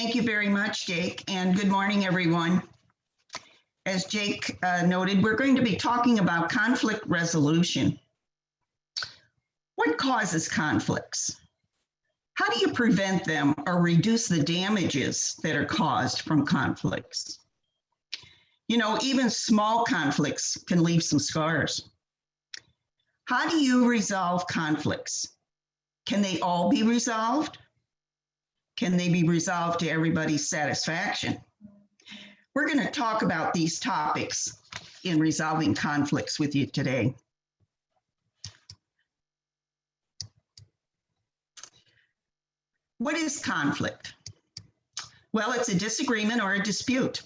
Thank you very much, Jake, and good morning, everyone. As Jake noted, we're going to be talking about conflict resolution. What causes conflicts? How do you prevent them or reduce the damages that are caused from conflicts? You know, even small conflicts can leave some scars. How do you resolve conflicts? Can they all be resolved? Can they be resolved to everybody's satisfaction? We're going to talk about these topics in resolving conflicts with you today. What is conflict? Well, it's a disagreement or a dispute.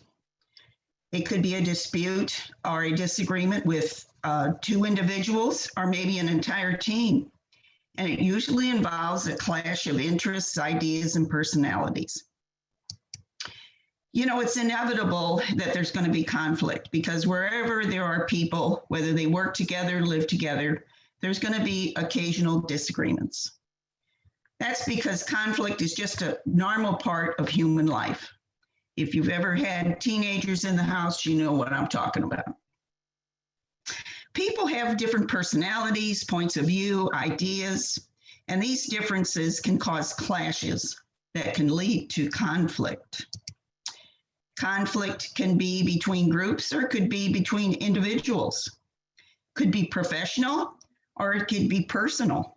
It could be a dispute or a disagreement with two individuals or maybe an entire team. And it usually involves a clash of interests, ideas, and personalities. You know, it's inevitable that there's going to be conflict because wherever there are people, whether they work together, live together, there's going to be occasional disagreements. That's because conflict is just a normal part of human life. If you've ever had teenagers in the house, you know what I'm talking about. People have different personalities, points of view, ideas, and these differences can cause clashes that can lead to conflict. Conflict can be between groups or it could be between individuals. It could be professional or it could be personal.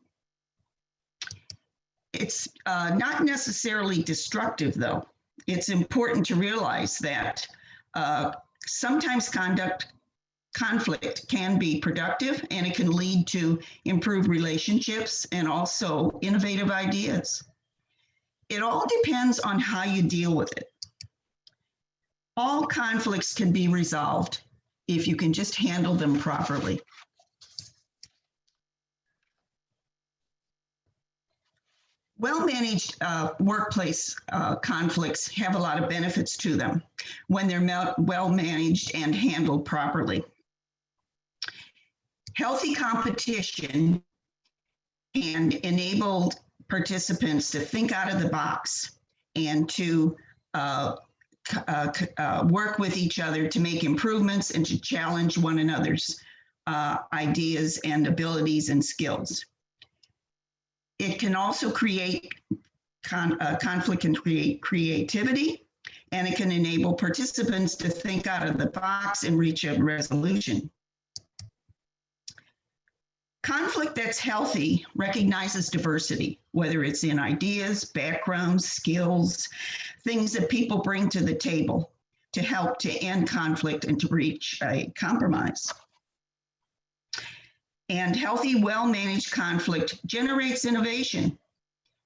It's not necessarily destructive, though. It's important to realize that sometimes conflict can be productive and it can lead to improved relationships and also innovative ideas. It all depends on how you deal with it. All conflicts can be resolved if you can just handle them properly. Well-managed workplace conflicts have a lot of benefits to them when they're well-managed and handled properly. Healthy competition can enable participants to think out of the box and to work with each other to make improvements and to challenge one another's ideas and abilities and skills. It can also create conflict and create creativity, and it can enable participants to think out of the box and reach a resolution. Conflict that's healthy recognizes diversity, whether it's in ideas, backgrounds, skills, things that people bring to the table to help to end conflict and to reach a compromise. And healthy, well-managed conflict generates innovation,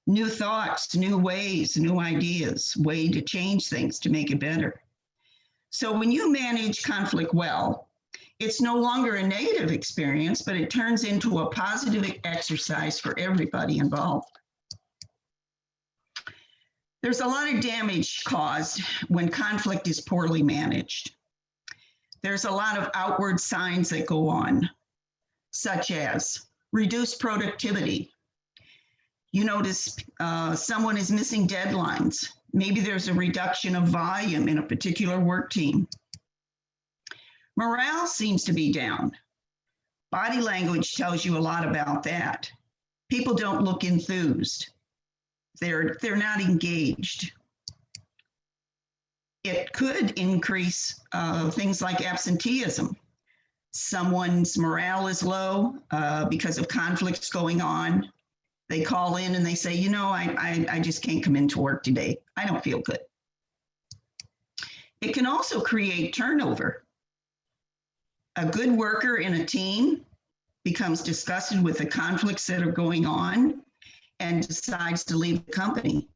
new thoughts, new ways, new ideas, way to change things to make it better. So when you manage conflict well, it's no longer a negative experience, but it turns into a positive exercise for everybody involved. There's a lot of damage caused when conflict is poorly managed. There's a lot of outward signs that go on, such as reduced productivity. You notice someone is missing deadlines. Maybe there's a reduction of volume in a particular work team. Morale seems to be down. Body language tells you a lot about that. People don't look enthused. They're not engaged. It could increase things like absenteeism. Someone's morale is low because of conflicts going on. They call in and they say, you know, I just can't come into work today. I don't feel good. It can also create turnover. A good worker in a team becomes disgusted with the conflicts that are going on and decides to leave the company.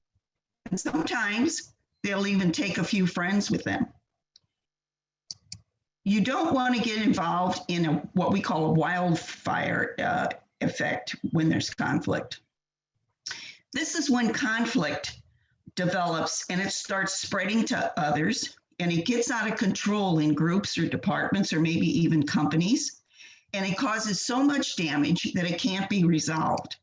And sometimes they'll even take a few friends with them. You don't want to get involved in what we call a wildfire effect when there's conflict. This is when conflict develops and it starts spreading to others, and it gets out of control in groups or departments or maybe even companies, and it causes so much damage that it can't be resolved.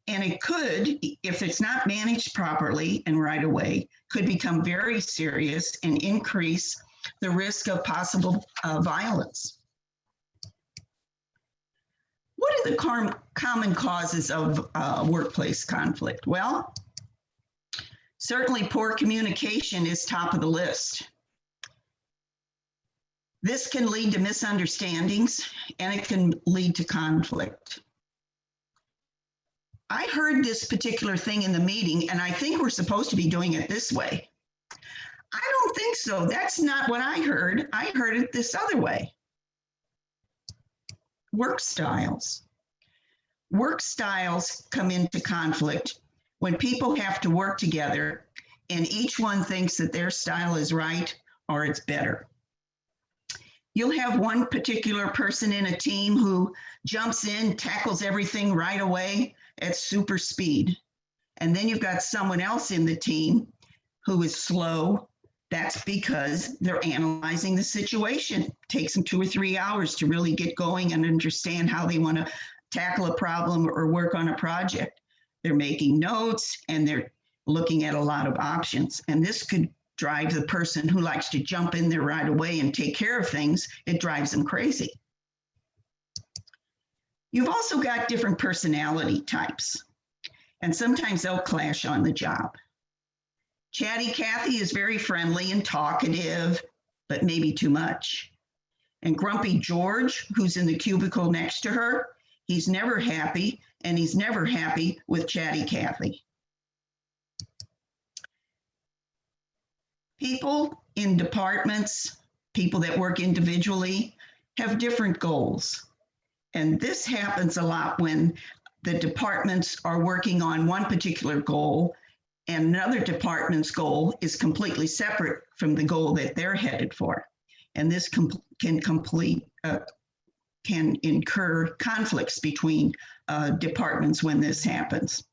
And it could, if it's not managed properly and right away, could become very serious and increase the risk of possible violence. What are the common causes of workplace conflict? Well, certainly poor communication is top of the list. This can lead to misunderstandings and it can lead to conflict. I heard this particular thing in the meeting, and I think we're supposed to be doing it this way. I don't think so. That's not what I heard. I heard it this other way. Work styles. Work styles come into conflict when people have to work together and each one thinks that their style is right or it's better. You'll have one particular person in a team who jumps in, tackles everything right away at super speed. And then you've got someone else in the team who is slow. That's because they're analyzing the situation. It takes them 2 or 3 hours to really get going and understand how they want to tackle a problem or work on a project. They're making notes and they're looking at a lot of options. And this could drive the person who likes to jump in there right away and take care of things. It drives them crazy. You've also got different personality types, and sometimes they'll clash on the job. Chatty Cathy is very friendly and talkative, but maybe too much. And Grumpy George, who's in the cubicle next to her, he's never happy, and he's never happy with Chatty Cathy. People in departments, people that work individually, have different goals. And this happens a lot when the departments are working on one particular goal and another department's goal is completely separate from the goal that they're headed for. And this can incur conflicts between departments when this happens.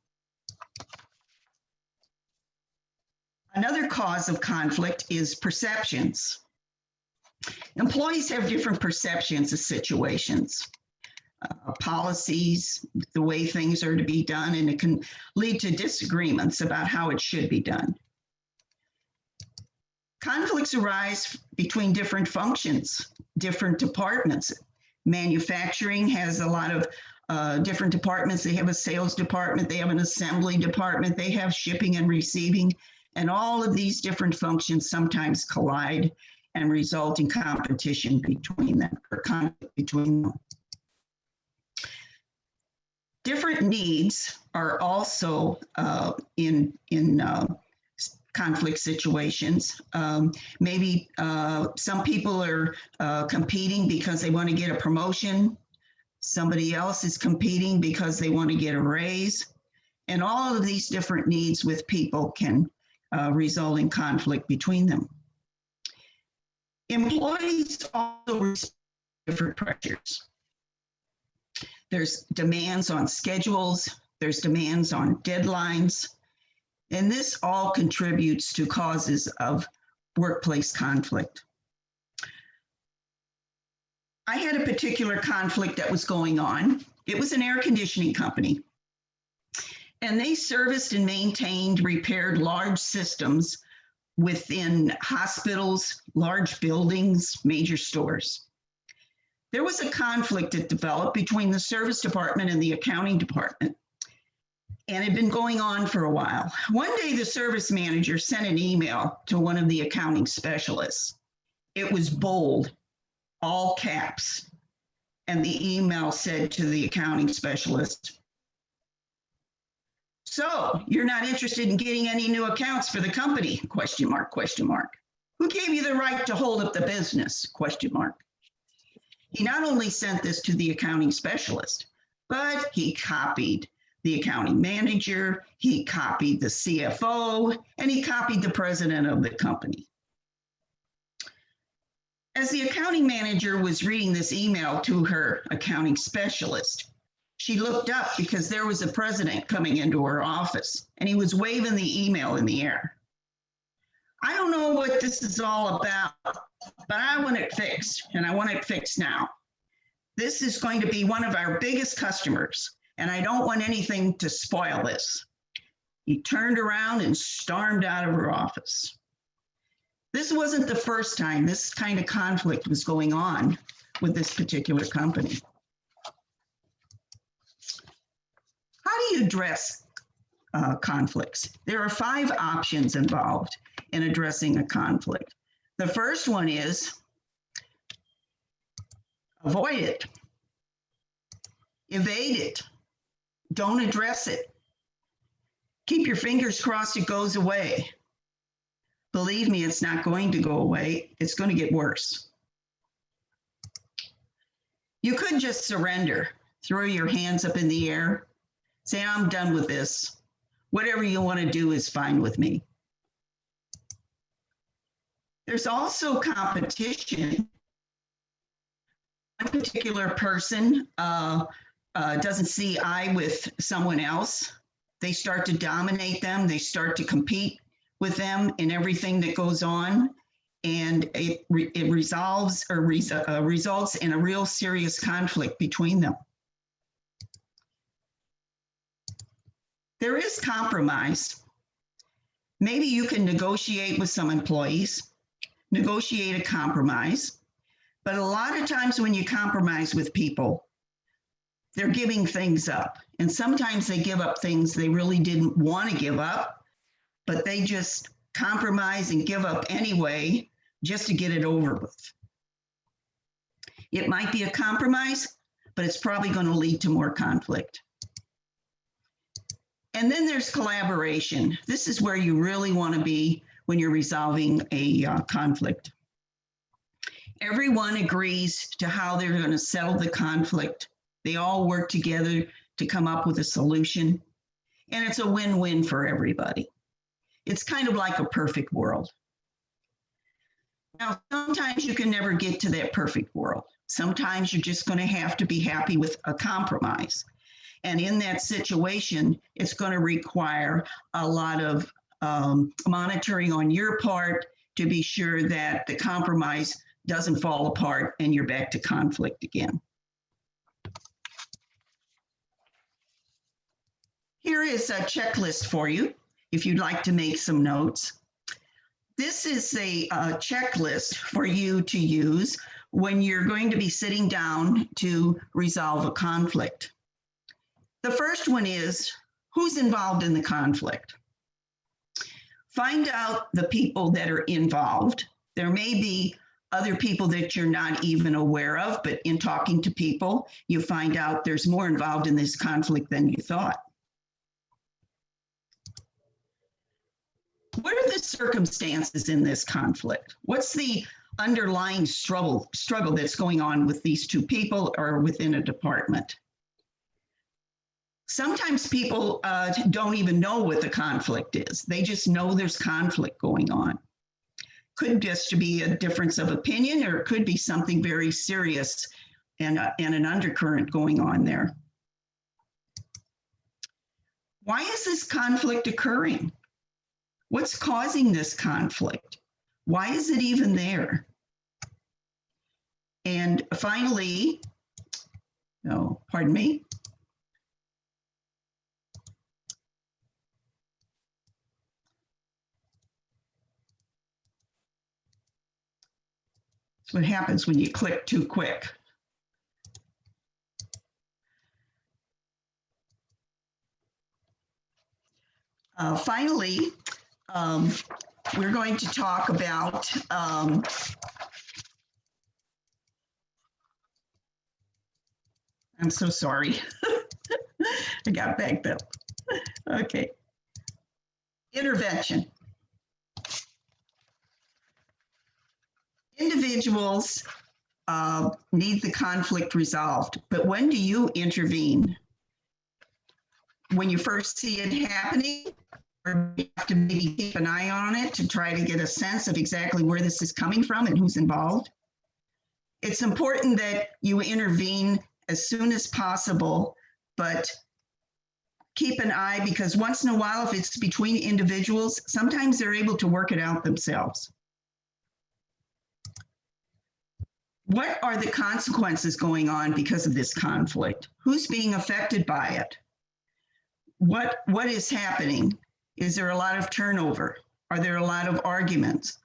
Another cause of conflict is perceptions. Employees have different perceptions of situations, policies, the way things are to be done, and it can lead to disagreements about how it should be done. Conflicts arise between different functions, different departments. Manufacturing has a lot of different departments. They have a sales department, they have an assembly department, they have shipping and receiving. And all of these different functions sometimes collide and result in competition between them, or conflict between them. Different needs are also in conflict situations. Maybe some people are competing because they want to get a promotion. Somebody else is competing because they want to get a raise. And all of these different needs with people can result in conflict between them. Employees also receive different pressures. There's demands on schedules, there's demands on deadlines, and this all contributes to causes of workplace conflict. I had a particular conflict that was going on. It was an air conditioning company. And they serviced and maintained, repaired large systems within hospitals, large buildings, major stores. There was a conflict that developed between the service department and the accounting department, and it had been going on for a while. One day, the service manager sent an email to one of the accounting specialists. It was bold, all caps, and the email said to the accounting specialist, "So, you're not interested in getting any new accounts for the company? Question mark, question mark. Who gave you the right to hold up the business? Question mark." He not only sent this to the accounting specialist, but he copied the accounting manager, he copied the CFO, and he copied the president of the company. As the accounting manager was reading this email to her accounting specialist, she looked up because there was a president coming into her office and he was waving the email in the air. "I don't know what this is all about, but I want it fixed, and I want it fixed now. This is going to be one of our biggest customers, and I don't want anything to spoil this. He turned around and stormed out of her office. This wasn't the first time this kind of conflict was going on with this particular company. How do you address conflicts? There are 5 options involved in addressing a conflict. The first one is avoid it, evade it, don't address it. Keep your fingers crossed it goes away. Believe me, it's not going to go away. It's going to get worse. You could just surrender, throw your hands up in the air, say, I'm done with this. Whatever you want to do is fine with me. There's also competition. One particular person doesn't see eye with someone else. They start to dominate them. They start to compete with them in everything that goes on. And it results in a real serious conflict between them. There is compromise. Maybe you can negotiate with some employees, negotiate a compromise. But a lot of times when you compromise with people, they're giving things up. And sometimes they give up things they really didn't want to give up, but they just compromise and give up anyway, just to get it over with. It might be a compromise, but it's probably going to lead to more conflict. And then there's collaboration. This is where you really want to be when you're resolving a conflict. Everyone agrees to how they're going to settle the conflict. They all work together to come up with a solution. And it's a win-win for everybody. It's kind of like a perfect world. Now, sometimes you can never get to that perfect world. Sometimes you're just going to have to be happy with a compromise. And in that situation, it's going to require a lot of monitoring on your part to be sure that the compromise doesn't fall apart and you're back to conflict again. Here is a checklist for you if you'd like to make some notes. This is a checklist for you to use when you're going to be sitting down to resolve a conflict. The first one is, who's involved in the conflict? Find out the people that are involved. There may be other people that you're not even aware of, but in talking to people, you find out there's more involved in this conflict than you thought. What are the circumstances in this conflict? What's the underlying struggle that's going on with these two people or within a department? Sometimes people don't even know what the conflict is. They just know there's conflict going on. Could just be a difference of opinion, or it could be something very serious and an undercurrent going on there. Why is this conflict occurring? What's causing this conflict? Why is it even there? And finally, pardon me. That's what happens when you click too quick. Finally, we're going to talk about I'm so sorry. I got backed up. Okay. Intervention. Individuals need the conflict resolved, but when do you intervene? When you first see it happening, or you have to maybe keep an eye on it to try to get a sense of exactly where this is coming from and who's involved? It's important that you intervene as soon as possible, but keep an eye, because once in a while, if it's between individuals, sometimes they're able to work it out themselves. What are the consequences going on because of this conflict? Who's being affected by it? What is happening? Is there a lot of turnover? Are there a lot of arguments?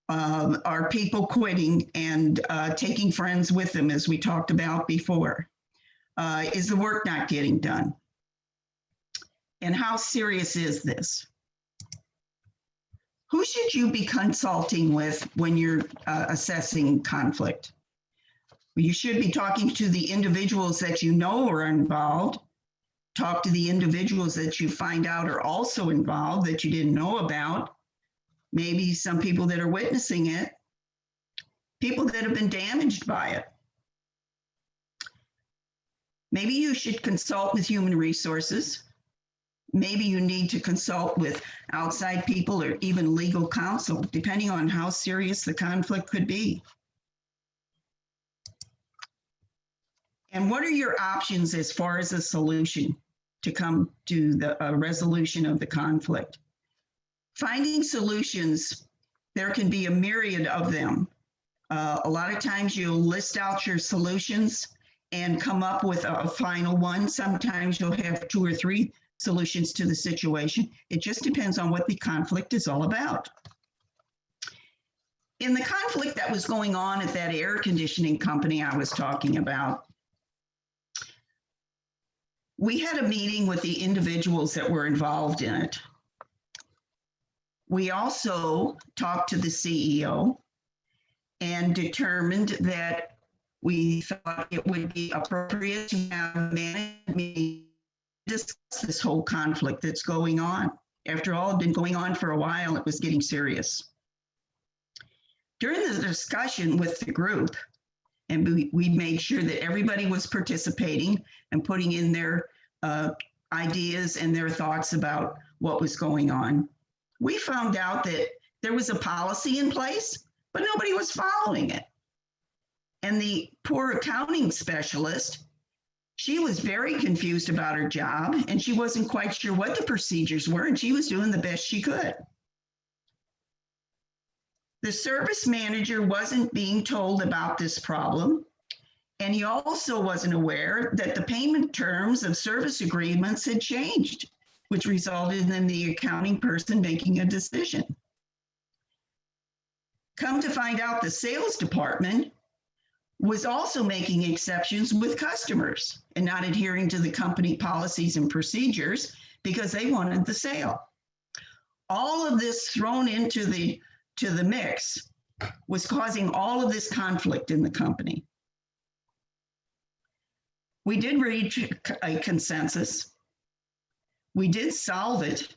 Are people quitting and taking friends with them, as we talked about before? Is the work not getting done? And how serious is this? Who should you be consulting with when you're assessing conflict? You should be talking to the individuals that you know are involved. Talk to the individuals that you find out are also involved that you didn't know about. Maybe some people that are witnessing it, people that have been damaged by it. Maybe you should consult with human resources. Maybe you need to consult with outside people or even legal counsel, depending on how serious the conflict could be. And what are your options as far as a solution to come to the resolution of the conflict? Finding solutions, there can be a myriad of them. A lot of times you'll list out your solutions and come up with a final one. Sometimes you'll have 2 or 3 solutions to the situation. It just depends on what the conflict is all about. In the conflict that was going on at that air conditioning company I was talking about, we had a meeting with the individuals that were involved in it. We also talked to the CEO and determined that we thought it would be appropriate to have management discuss this whole conflict that's going on. After all, it had been going on for a while, it was getting serious. During the discussion with the group, and we made sure that everybody was participating and putting in their ideas and their thoughts about what was going on, we found out that there was a policy in place, but nobody was following it. And the poor accounting specialist, she was very confused about her job and she wasn't quite sure what the procedures were, and she was doing the best she could. The service manager wasn't being told about this problem, and he also wasn't aware that the payment terms of service agreements had changed, which resulted in the accounting person making a decision. Come to find out, the sales department was also making exceptions with customers and not adhering to the company policies and procedures because they wanted the sale. All of this thrown into the mix was causing all of this conflict in the company. We did reach a consensus. We did solve it.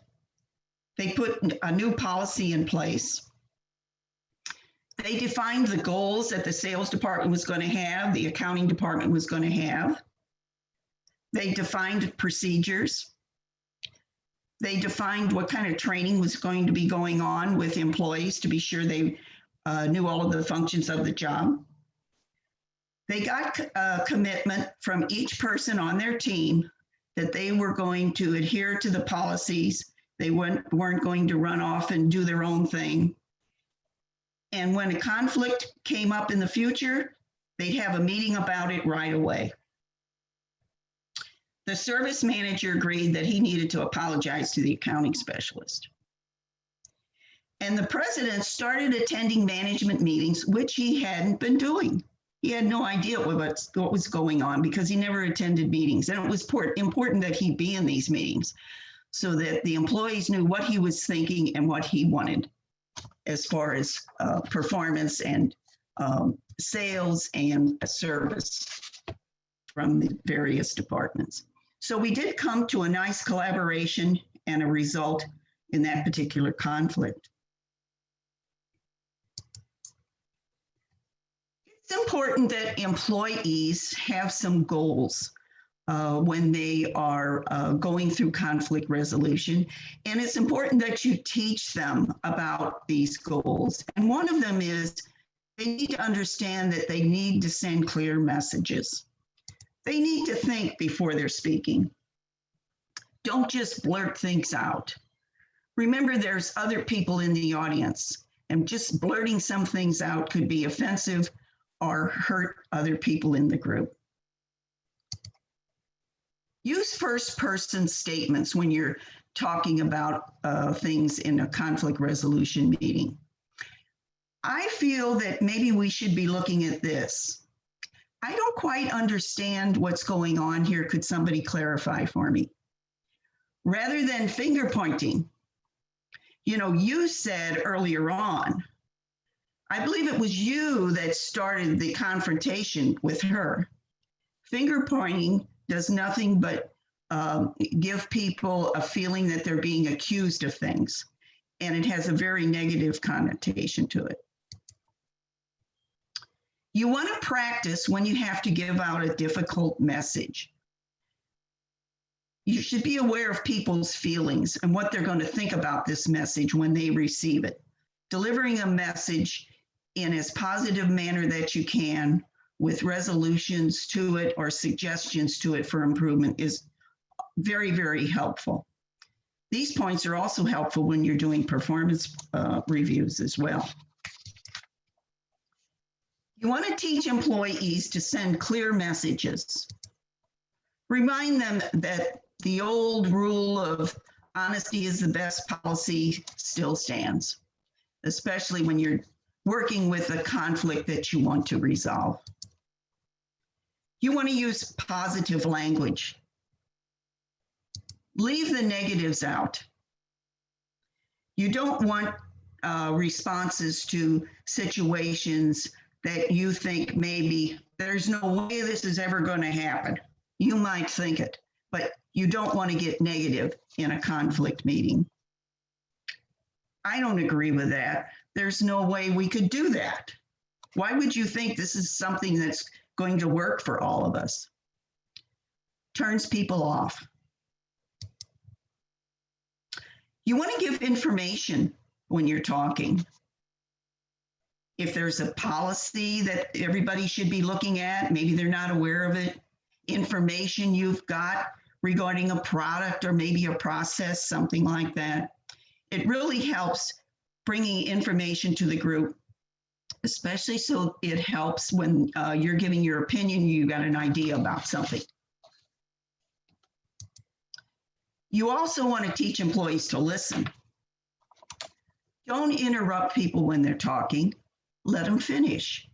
They put a new policy in place. They defined the goals that the sales department was going to have, the accounting department was going to have. They defined procedures. They defined what kind of training was going to be going on with employees to be sure they knew all of the functions of the job. They got a commitment from each person on their team that they were going to adhere to the policies. They weren't going to run off and do their own thing. And when a conflict came up in the future, they'd have a meeting about it right away. The service manager agreed that he needed to apologize to the accounting specialist. And the president started attending management meetings, which he hadn't been doing. He had no idea what was going on because he never attended meetings. And it was important that he be in these meetings so that the employees knew what he was thinking and what he wanted as far as performance and sales and service from the various departments. So we did come to a nice collaboration and a result in that particular conflict. It's important that employees have some goals when they are going through conflict resolution. And it's important that you teach them about these goals. And one of them is they need to understand that they need to send clear messages. They need to think before they're speaking. Don't just blurt things out. Remember, there's other people in the audience, and just blurting some things out could be offensive or hurt other people in the group. Use first-person statements when you're talking about things in a conflict resolution meeting. I feel that maybe we should be looking at this. I don't quite understand what's going on here. Could somebody clarify for me? Rather than finger pointing, you said earlier on, I believe it was you that started the confrontation with her. Finger pointing does nothing but give people a feeling that they're being accused of things, and it has a very negative connotation to it. You want to practice when you have to give out a difficult message. You should be aware of people's feelings and what they're going to think about this message when they receive it. Delivering a message in as positive manner that you can with resolutions to it or suggestions to it for improvement is very, very helpful. These points are also helpful when you're doing performance reviews as well. You want to teach employees to send clear messages. Remind them that the old rule of honesty is the best policy still stands, especially when you're working with a conflict that you want to resolve. You want to use positive language. Leave the negatives out. You don't want responses to situations that you think maybe there's no way this is ever going to happen. You might think it, but you don't want to get negative in a conflict meeting. I don't agree with that. There's no way we could do that. Why would you think this is something that's going to work for all of us? Turns people off. You want to give information when you're talking. If there's a policy that everybody should be looking at, maybe they're not aware of it, information you've got regarding a product or maybe a process, something like that. It really helps bringing information to the group, especially so it helps when you're giving your opinion, you got an idea about something. You also want to teach employees to listen. Don't interrupt people when they're talking. Let them finish.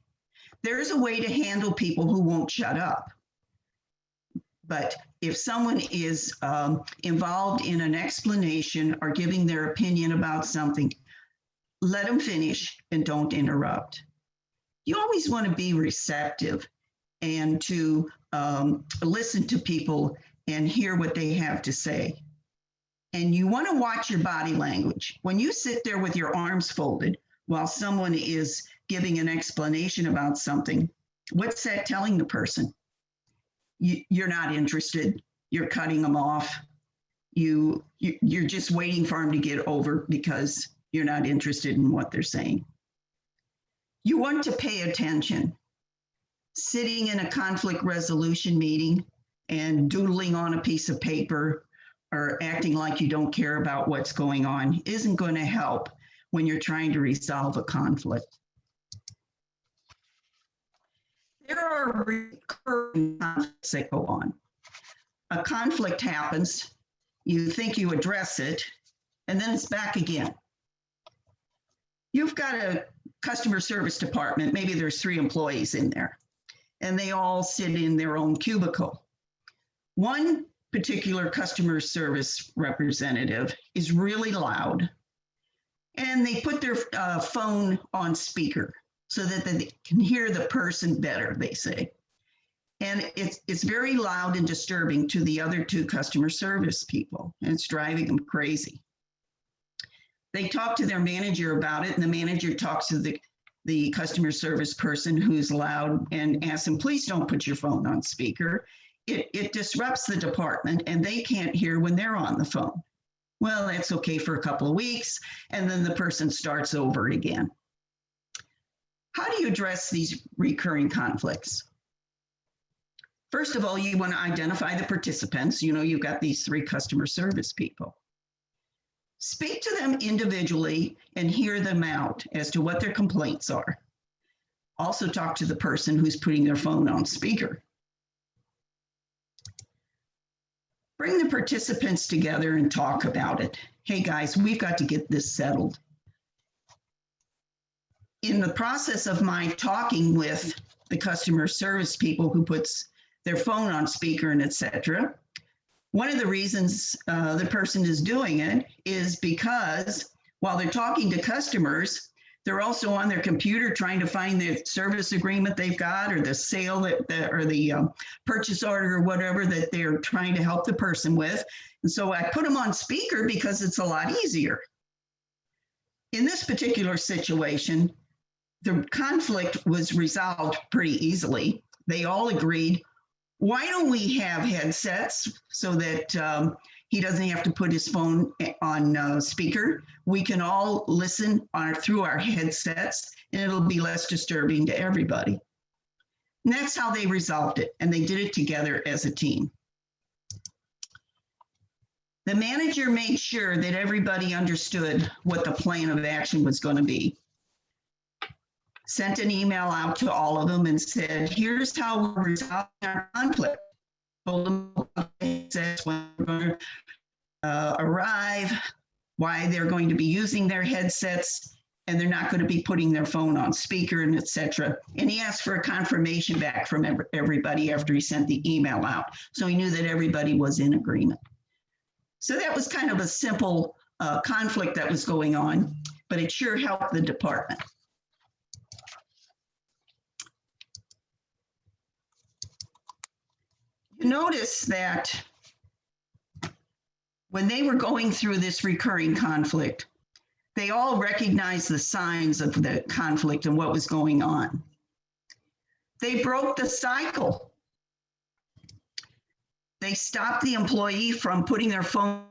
There's a way to handle people who won't shut up. But if someone is involved in an explanation or giving their opinion about something, let them finish and don't interrupt. You always want to be receptive and to listen to people and hear what they have to say. And you want to watch your body language. When you sit there with your arms folded while someone is giving an explanation about something, what's that telling the person? You're not interested. You're cutting them off. You're just waiting for them to get over because you're not interested in what they're saying. You want to pay attention. Sitting in a conflict resolution meeting and doodling on a piece of paper or acting like you don't care about what's going on isn't going to help when you're trying to resolve a conflict. There are recurring conflicts that go on. A conflict happens, you think you address it, and then it's back again. You've got a customer service department, maybe there's 3 employees in there, and they all sit in their own cubicle. One particular customer service representative is really loud, and they put their phone on speaker so that they can hear the person better, they say. And it's very loud and disturbing to the other 2 customer service people, and it's driving them crazy. They talk to their manager about it, and the manager talks to the customer service person who's loud and asks them, please don't put your phone on speaker. It disrupts the department, and they can't hear when they're on the phone. Well, that's okay for a couple of weeks, and then the person starts over again. How do you address these recurring conflicts? First of all, you want to identify the participants. You've got these 3 customer service people. Speak to them individually and hear them out as to what their complaints are. Also talk to the person who's putting their phone on speaker. Bring the participants together and talk about it. Hey guys, we've got to get this settled. In the process of my talking with the customer service people who puts their phone on speaker and etc., one of the reasons the person is doing it is because while they're talking to customers, they're also on their computer trying to find the service agreement they've got or the sale or the purchase order or whatever that they're trying to help the person with. And so I put them on speaker because it's a lot easier. In this particular situation, the conflict was resolved pretty easily. They all agreed, why don't we have headsets so that he doesn't have to put his phone on speaker. We can all listen through our headsets and it'll be less disturbing to everybody. And that's how they resolved it. And they did it together as a team. The manager made sure that everybody understood what the plan of action was going to be. Sent an email out to all of them and said, here's how we're resolving our conflict. Told them when we're going to arrive, why they're going to be using their headsets, and they're not going to be putting their phone on speaker and etc. And he asked for a confirmation back from everybody after he sent the email out. So he knew that everybody was in agreement. So that was kind of a simple conflict that was going on, but it sure helped the department. You notice that when they were going through this recurring conflict, they all recognized the signs of the conflict and what was going on. They broke the cycle. They stopped the employee from putting their phone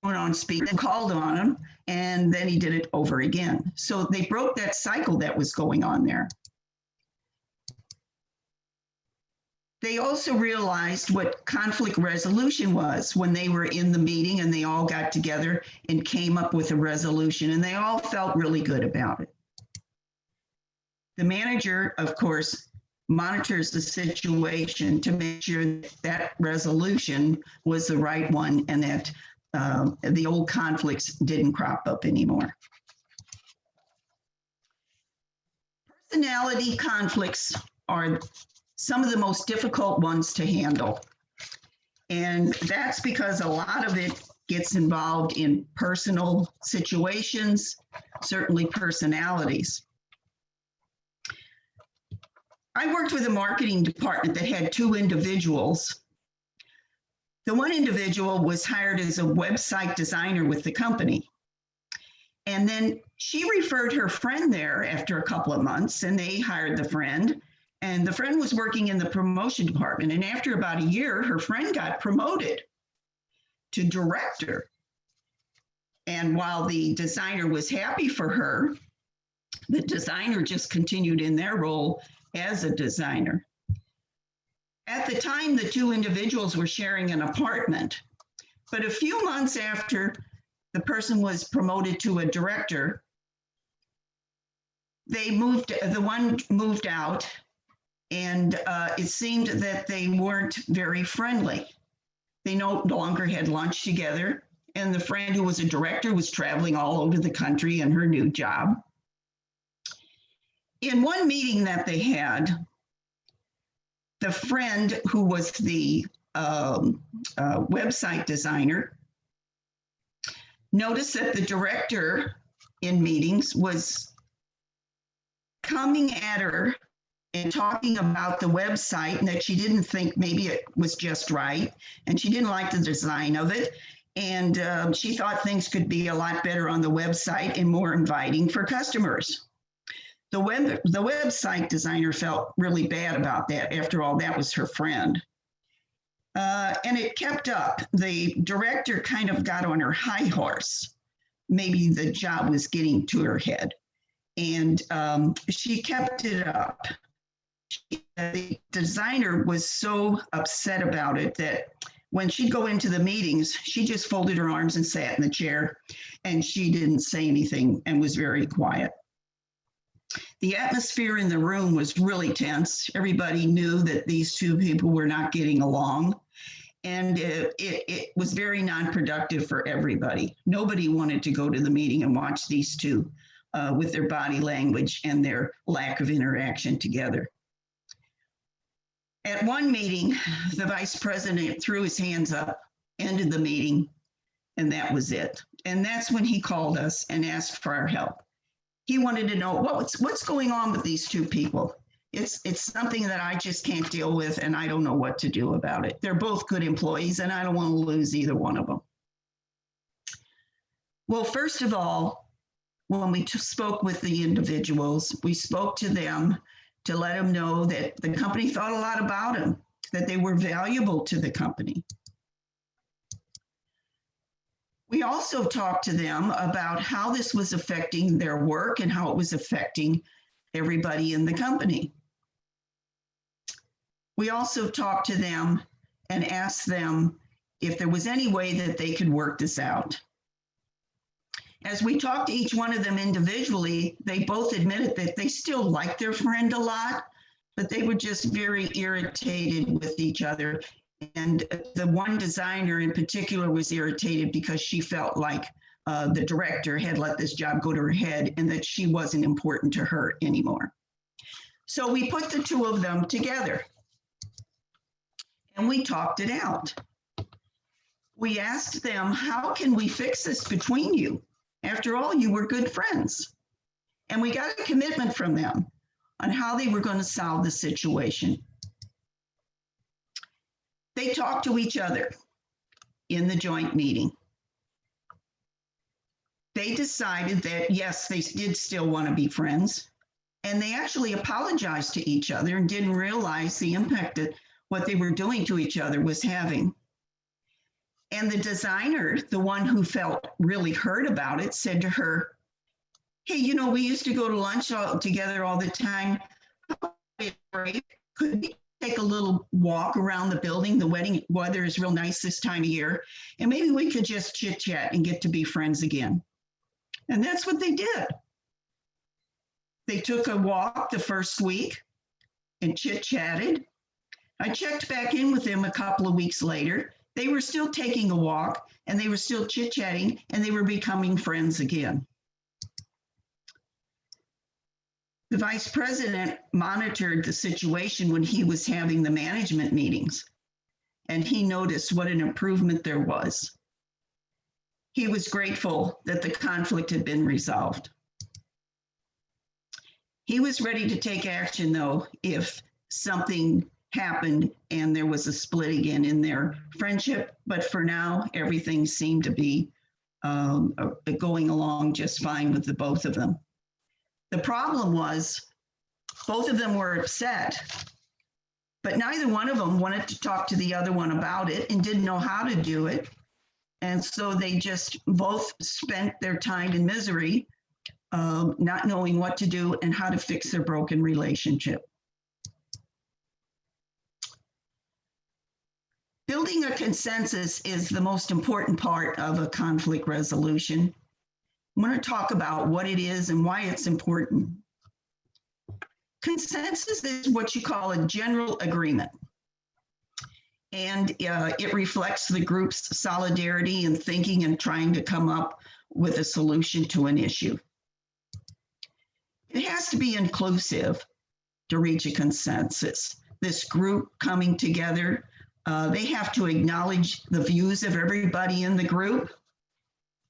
on speaker and called on him, and then he did it over again. So they broke that cycle that was going on there. They also realized what conflict resolution was when they were in the meeting and they all got together and came up with a resolution, and they all felt really good about it. The manager, of course, monitors the situation to make sure that resolution was the right one and that the old conflicts didn't crop up anymore. Personality conflicts are some of the most difficult ones to handle. And that's because a lot of it gets involved in personal situations, certainly personalities. I worked with a marketing department that had two individuals. The one individual was hired as a website designer with the company. And then she referred her friend there after a couple of months, and they hired the friend. And the friend was working in the promotion department. And after about a year, her friend got promoted to director. And while the designer was happy for her, the designer just continued in their role as a designer. At the time, the two individuals were sharing an apartment. But a few months after the person was promoted to a director, the one moved out, and it seemed that they weren't very friendly. They no longer had lunch together, and the friend who was a director was traveling all over the country in her new job. In one meeting that they had, the friend who was the website designer noticed that the director in meetings was coming at her and talking about the website, and that she didn't think maybe it was just right, and she didn't like the design of it, and she thought things could be a lot better on the website and more inviting for customers. The website designer felt really bad about that. After all, that was her friend. And it kept up. The director kind of got on her high horse. Maybe the job was getting to her head. And she kept it up. The designer was so upset about it that when she'd go into the meetings, she just folded her arms and sat in the chair, and she didn't say anything and was very quiet. The atmosphere in the room was really tense. Everybody knew that these two people were not getting along, and it was very non-productive for everybody. Nobody wanted to go to the meeting and watch these two with their body language and their lack of interaction together. At one meeting, the vice president threw his hands up, ended the meeting, and that was it. And that's when he called us and asked for our help. He wanted to know what's going on with these two people. It's something that I just can't deal with, and I don't know what to do about it. They're both good employees, and I don't want to lose either one of them. Well, first of all, when we spoke with the individuals, we spoke to them to let them know that the company thought a lot about them, that they were valuable to the company. We also talked to them about how this was affecting their work and how it was affecting everybody in the company. We also talked to them and asked them if there was any way that they could work this out. As we talked to each one of them individually, they both admitted that they still liked their friend a lot, but they were just very irritated with each other. And the one designer in particular was irritated because she felt like the director had let this job go to her head and that she wasn't important to her anymore. So we put the two of them together and we talked it out. We asked them, how can we fix this between you? After all, you were good friends. And we got a commitment from them on how they were going to solve the situation. They talked to each other in the joint meeting. They decided that, yes, they did still want to be friends. And they actually apologized to each other and didn't realize the impact that what they were doing to each other was having. And the designer, the one who felt really hurt about it, said to her, hey, you know, we used to go to lunch together all the time. Could we take a little walk around the building? The weather is real nice this time of year. And maybe we could just chit chat and get to be friends again. And that's what they did. They took a walk the first week and chit chatted. I checked back in with them a couple of weeks later. They were still taking a walk and they were still chit chatting and they were becoming friends again. The vice president monitored the situation when he was having the management meetings, and he noticed what an improvement there was. He was grateful that the conflict had been resolved. He was ready to take action, though, if something happened and there was a split again in their friendship. But for now, everything seemed to be going along just fine with the both of them. The problem was both of them were upset, but neither one of them wanted to talk to the other one about it and didn't know how to do it. And so they just both spent their time in misery, not knowing what to do and how to fix their broken relationship. Building a consensus is the most important part of a conflict resolution. I'm going to talk about what it is and why it's important. Consensus is what you call a general agreement. And it reflects the group's solidarity in thinking and trying to come up with a solution to an issue. It has to be inclusive to reach a consensus. This group coming together, they have to acknowledge the views of everybody in the group.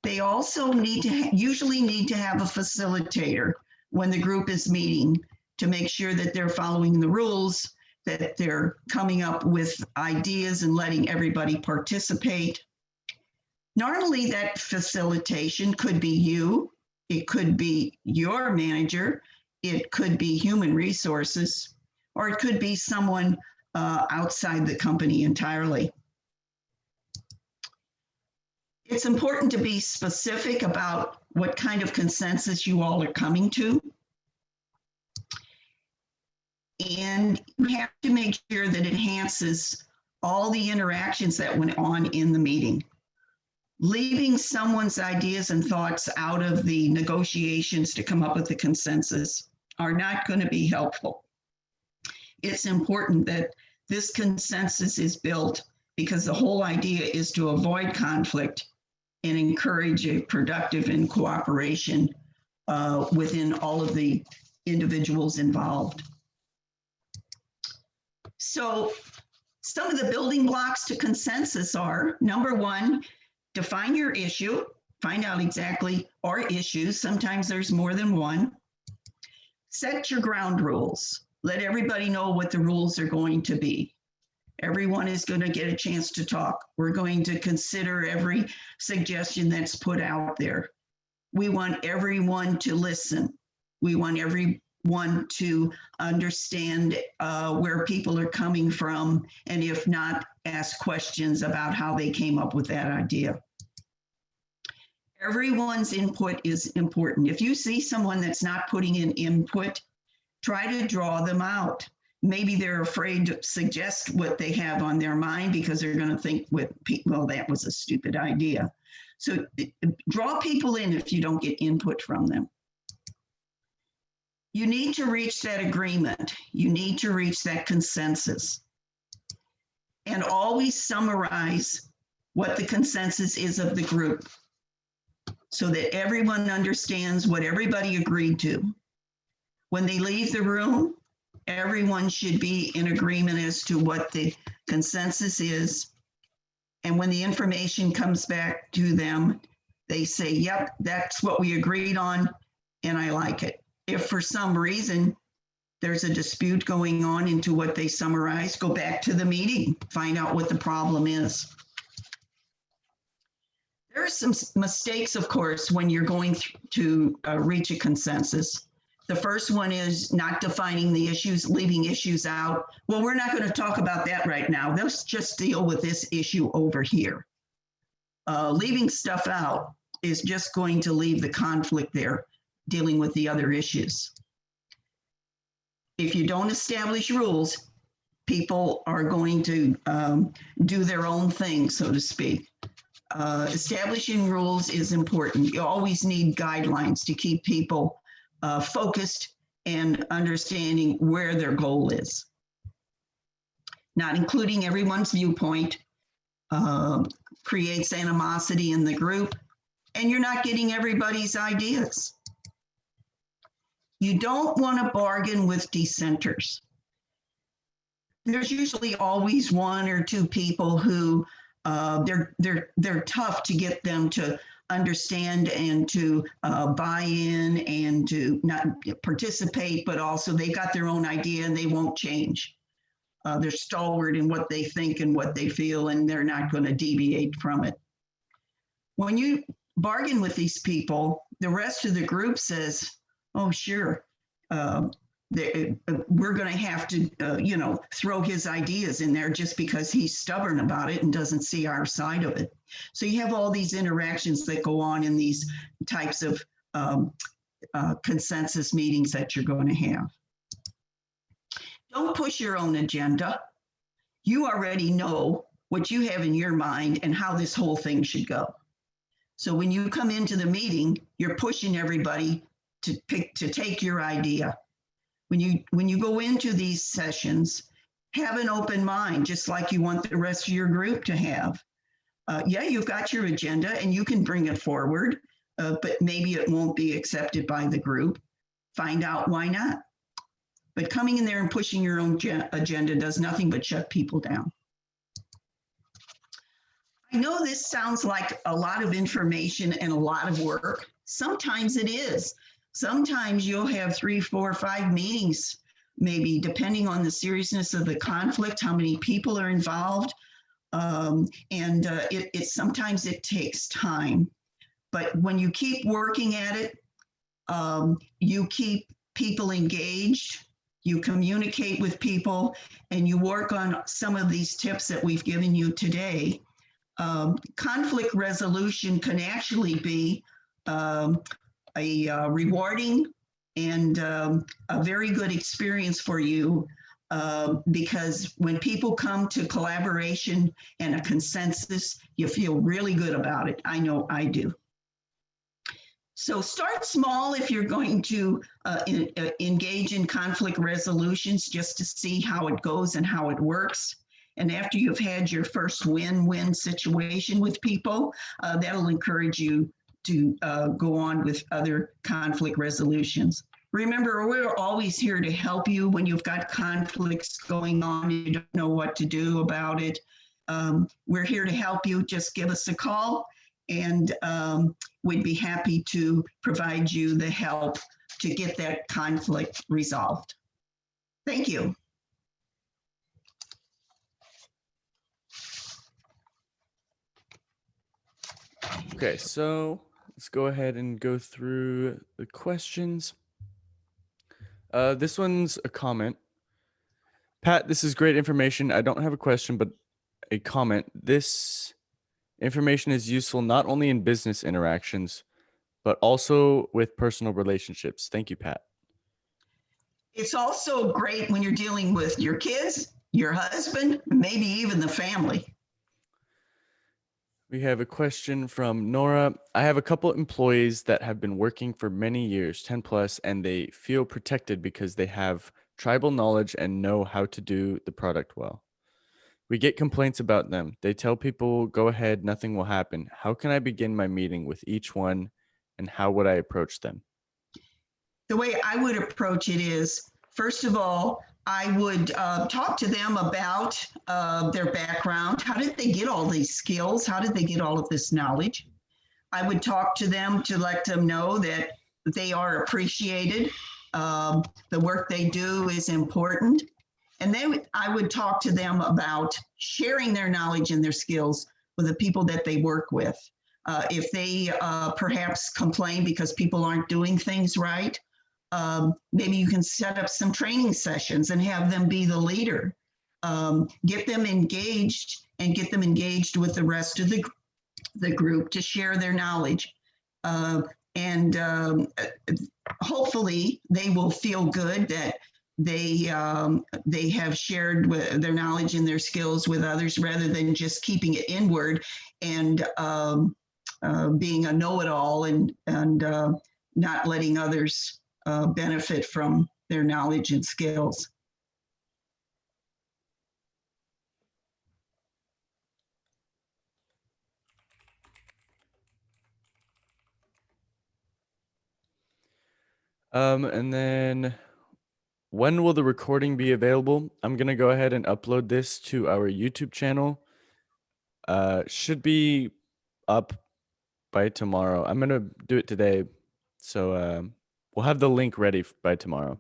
They also usually need to have a facilitator when the group is meeting to make sure that they're following the rules, that they're coming up with ideas and letting everybody participate. Normally that facilitation could be you, it could be your manager, it could be human resources, or it could be someone outside the company entirely. It's important to be specific about what kind of consensus you all are coming to. And you have to make sure that it enhances all the interactions that went on in the meeting. Leaving someone's ideas and thoughts out of the negotiations to come up with the consensus are not going to be helpful. It's important that this consensus is built because the whole idea is to avoid conflict and encourage a productive and cooperation within all of the individuals involved. So some of the building blocks to consensus are, number one, define your issue, find out exactly our issues. Sometimes there's more than one. Set your ground rules. Let everybody know what the rules are going to be. Everyone is going to get a chance to talk. We're going to consider every suggestion that's put out there. We want everyone to listen. We want everyone to understand where people are coming from, and if not, ask questions about how they came up with that idea. Everyone's input is important. If you see someone that's not putting in input, try to draw them out. Maybe they're afraid to suggest what they have on their mind because they're going to think, well, that was a stupid idea. So draw people in if you don't get input from them. You need to reach that agreement. You need to reach that consensus. And always summarize what the consensus is of the group so that everyone understands what everybody agreed to. When they leave the room, everyone should be in agreement as to what the consensus is. And when the information comes back to them, they say, yep, that's what we agreed on, and I like it. If for some reason there's a dispute going on into what they summarized, go back to the meeting, find out what the problem is. There are some mistakes, of course, when you're going to reach a consensus. The first one is not defining the issues, leaving issues out. Well, we're not going to talk about that right now. Let's just deal with this issue over here. Leaving stuff out is just going to leave the conflict there, dealing with the other issues. If you don't establish rules, people are going to do their own thing, so to speak. Establishing rules is important. You always need guidelines to keep people focused and understanding where their goal is. Not including everyone's viewpoint creates animosity in the group, and you're not getting everybody's ideas. You don't want to bargain with dissenters. There's usually always one or two people who they're tough to get them to understand and to buy in and to not participate, but also they got their own idea and they won't change. They're stalwart in what they think and what they feel, and they're not going to deviate from it. When you bargain with these people, the rest of the group says, oh, sure, we're going to have to, throw his ideas in there just because he's stubborn about it and doesn't see our side of it. So you have all these interactions that go on in these types of consensus meetings that you're going to have. Don't push your own agenda. You already know what you have in your mind and how this whole thing should go. So when you come into the meeting, you're pushing everybody to take your idea. When you go into these sessions, have an open mind, just like you want the rest of your group to have. Yeah, you've got your agenda and you can bring it forward, but maybe it won't be accepted by the group. Find out why not. But coming in there and pushing your own agenda does nothing but shut people down. I know this sounds like a lot of information and a lot of work. Sometimes it is. Sometimes you'll have 3, 4, 5 meetings, maybe depending on the seriousness of the conflict, how many people are involved. Sometimes it takes time. But when you keep working at it, you keep people engaged, you communicate with people, and you work on some of these tips that we've given you today. Conflict resolution can actually be a rewarding and a very good experience for you because when people come to collaboration and a consensus, you feel really good about it. I know I do. So start small if you're going to engage in conflict resolutions, just to see how it goes and how it works. And after you've had your first win-win situation with people, that'll encourage you to go on with other conflict resolutions. Remember, we're always here to help you when you've got conflicts going on and you don't know what to do about it. We're here to help you. Just give us a call, and we'd be happy to provide you the help to get that conflict resolved. Thank you. Okay, so let's go ahead and go through the questions. This one's a comment. Pat, this is great information. I don't have a question, but a comment. This information is useful not only in business interactions, but also with personal relationships. Thank you, Pat. It's also great when you're dealing with your kids, your husband, maybe even the family. We have a question from Nora. I have a couple employees that have been working for many years, 10 plus, and they feel protected because they have tribal knowledge and know how to do the product well. We get complaints about them. They tell people, go ahead, nothing will happen. How can I begin my meeting with each one, and how would I approach them? The way I would approach it is, first of all, I would talk to them about their background. How did they get all these skills? How did they get all of this knowledge? I would talk to them to let them know that they are appreciated. The work they do is important. And then I would talk to them about sharing their knowledge and their skills with the people that they work with. If they perhaps complain because people aren't doing things right, maybe you can set up some training sessions and have them be the leader. Get them engaged and get them engaged with the rest of the group to share their knowledge. And hopefully they will feel good that they have shared their knowledge and their skills with others, rather than just keeping it inward and being a know-it-all and not letting others benefit from their knowledge and skills. And then when will the recording be available? I'm going to go ahead and upload this to our YouTube channel. Should be up by tomorrow. I'm going to do it today. So we'll have the link ready by tomorrow.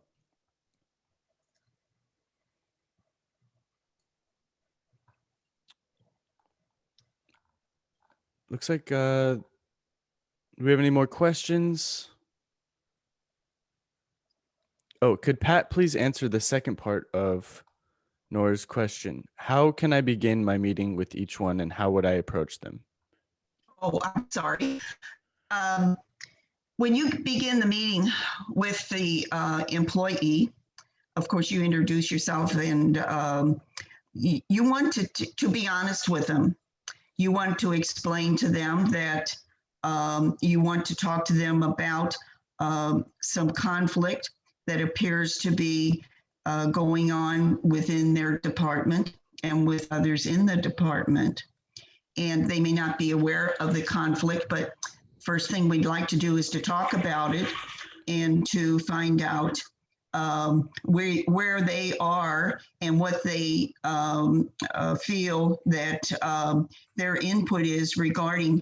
Looks like, do we have any more questions? Oh, could Pat please answer the second part of Nora's question? How can I begin my meeting with each one, and how would I approach them? Oh, I'm sorry. When you begin the meeting with the employee, of course, you introduce yourself, and you want to be honest with them. You want to explain to them that you want to talk to them about some conflict that appears to be going on within their department and with others in the department. And they may not be aware of the conflict, but first thing we'd like to do is to talk about it and to find out where they are and what they feel that their input is regarding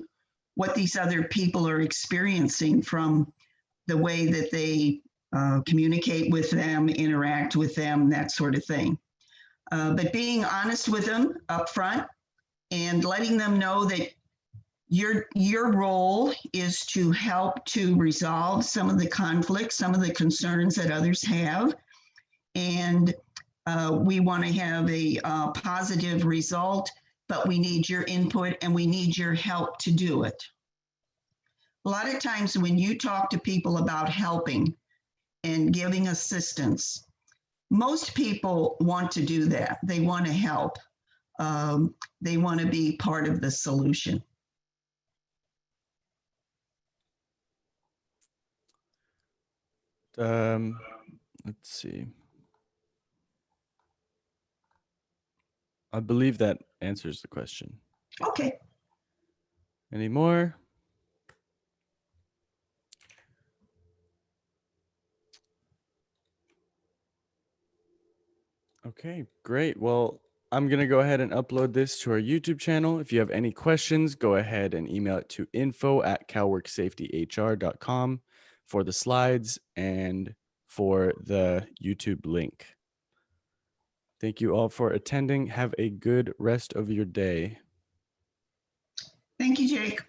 what these other people are experiencing from the way that they communicate with them, interact with them, that sort of thing. But being honest with them up front and letting them know that your role is to help to resolve some of the conflicts, some of the concerns that others have. And we want to have a positive result, but we need your input and we need your help to do it. A lot of times when you talk to people about helping and giving assistance, most people want to do that. They want to help. They want to be part of the solution. Let's see. I believe that answers the question. Okay. Any more? Okay, great. Well, I'm going to go ahead and upload this to our YouTube channel. If you have any questions, go ahead and email it to info@calworksafetyhr.com for the slides and for the YouTube link. Thank you all for attending. Have a good rest of your day. Thank you, Jake.